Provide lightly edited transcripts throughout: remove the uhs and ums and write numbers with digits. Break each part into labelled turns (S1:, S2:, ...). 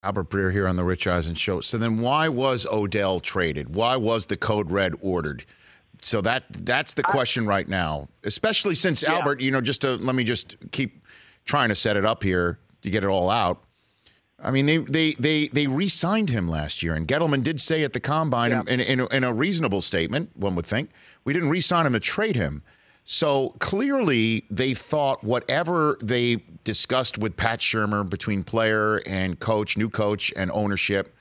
S1: Albert Breer here on the Rich Eisen Show. So then why was Odell traded? Why was the code red ordered? So that's the question right now, especially since Albert, let me just keep trying to set it up here to get it all out. I mean, they re-signed him last year, and Gettleman did say at the Combine in a reasonable statement, one would think, we didn't re-sign him to trade him. So clearly they thought whatever they discussed with Pat Shurmur between player and coach, new coach and ownership,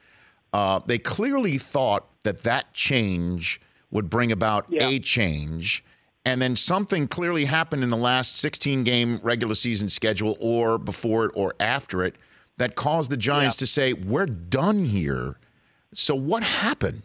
S1: they clearly thought that change would bring about a change. And then something clearly happened in the last 16-game regular season schedule or before it or after it that caused the Giants to say, we're done here. So what happened?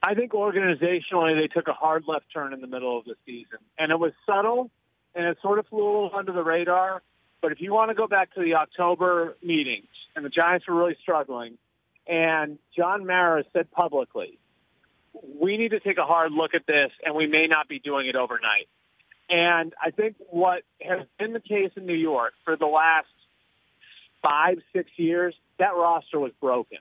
S2: I think organizationally they took a hard left turn in the middle of the season. And it was subtle, and it sort of flew a little under the radar. But if you want to go back to the October meetings, and the Giants were really struggling, and John Mara said publicly, we need to take a hard look at this, and we may not be doing it overnight. And I think what has been the case in New York for the last 5-6 years, that roster was broken.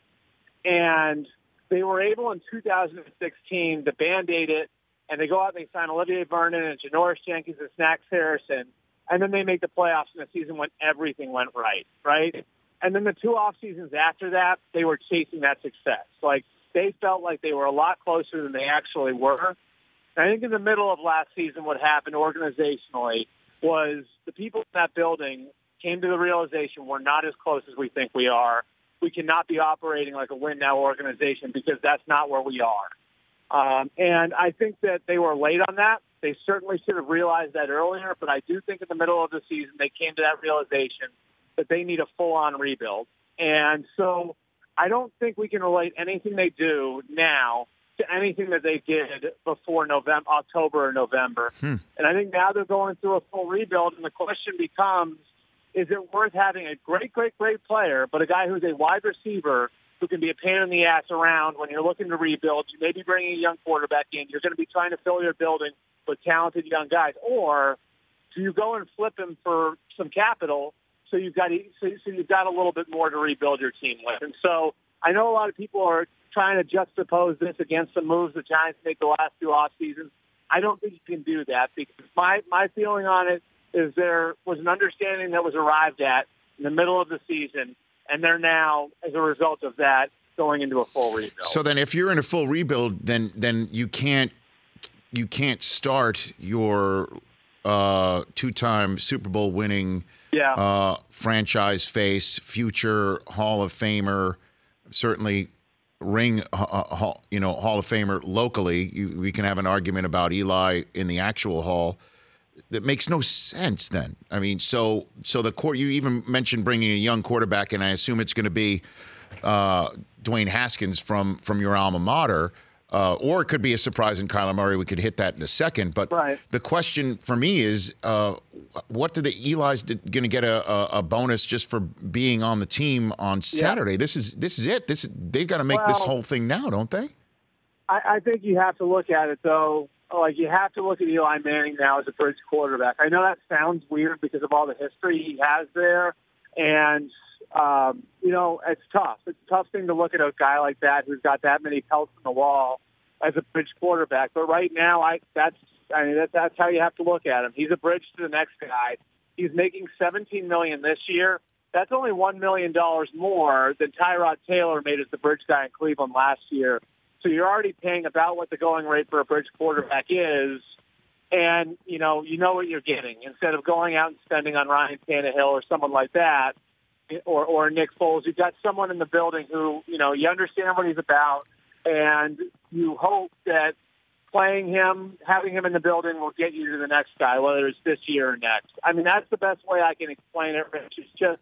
S2: And they were able in 2016 to Band-Aid it, and they go out and they sign Olivier Vernon and Janoris Jenkins and Snacks Harrison, and then they make the playoffs in a season when everything went right? And then the 2 off seasons after that, they were chasing that success. Like, they felt like they were a lot closer than they actually were. And I think in the middle of last season, what happened organizationally was the people in that building came to the realization we're not as close as we think we are. We cannot be operating like a win-now organization because that's not where we are. And I think that they were late on that. They certainly should have realized that earlier, but I do think in the middle of the season they came to that realization that they need a full-on rebuild. And so I don't think we can relate anything they do now to anything that they did before October or November. And I think now they're going through a full rebuild, and the question becomes, is it worth having a great player, but a guy who's a wide receiver who can be a pain in the ass around when you're looking to rebuild? You may be bringing a young quarterback in. You're going to be trying to fill your building with talented young guys. Or do you go and flip him for some capital so you've got a little bit more to rebuild your team with? And so I know a lot of people are trying to juxtapose this against the moves the Giants made the last 2 off seasons. I don't think you can do that because my feeling on it is there was an understanding that was arrived at in the middle of the season, and they're now, as a result of that, going into a full rebuild.
S1: So then if you're in a full rebuild, then you can't start your 2-time Super Bowl winning franchise face, future Hall of Famer, certainly ring Hall of Famer locally. We can have an argument about Eli in the actual Hall. That makes no sense then. I mean, so the court, you even mentioned bringing a young quarterback, and I assume it's going to be Dwayne Haskins from your alma mater, or it could be a surprise in Kyler Murray. We could hit that in a second. But the question for me is, what do the Eli's going to get a bonus just for being on the team on Saturday? This is it. They've got to make this whole thing now, don't they?
S2: I think you have to look at it, though. Like, you have to look at Eli Manning now as a bridge quarterback. I know that sounds weird because of all the history he has there. And, it's tough. It's a tough thing to look at a guy like that who's got that many pelts in the wall as a bridge quarterback. But right now, that's how you have to look at him. He's a bridge to the next guy. He's making $17 million this year. That's only $1 million more than Tyrod Taylor made as the bridge guy in Cleveland last year. So you're already paying about what the going rate for a bridge quarterback is, and you know what you're getting. Instead of going out and spending on Ryan Tannehill or someone like that, or Nick Foles, you've got someone in the building who you understand what he's about, and you hope that playing him, having him in the building, will get you to the next guy, whether it's this year or next. I mean, that's the best way I can explain it, Rich. It's just,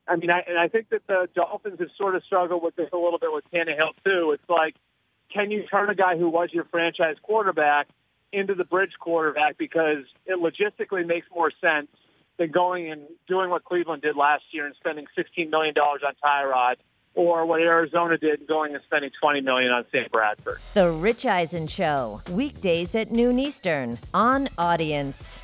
S2: I think that the Dolphins have sort of struggled with this a little bit with Tannehill too. It's like, can you turn a guy who was your franchise quarterback into the bridge quarterback because it logistically makes more sense than going and doing what Cleveland did last year and spending $16 million on Tyrod, or what Arizona did going and spending $20 million on St. Bradford.
S3: The Rich Eisen Show, weekdays at noon Eastern on Audience.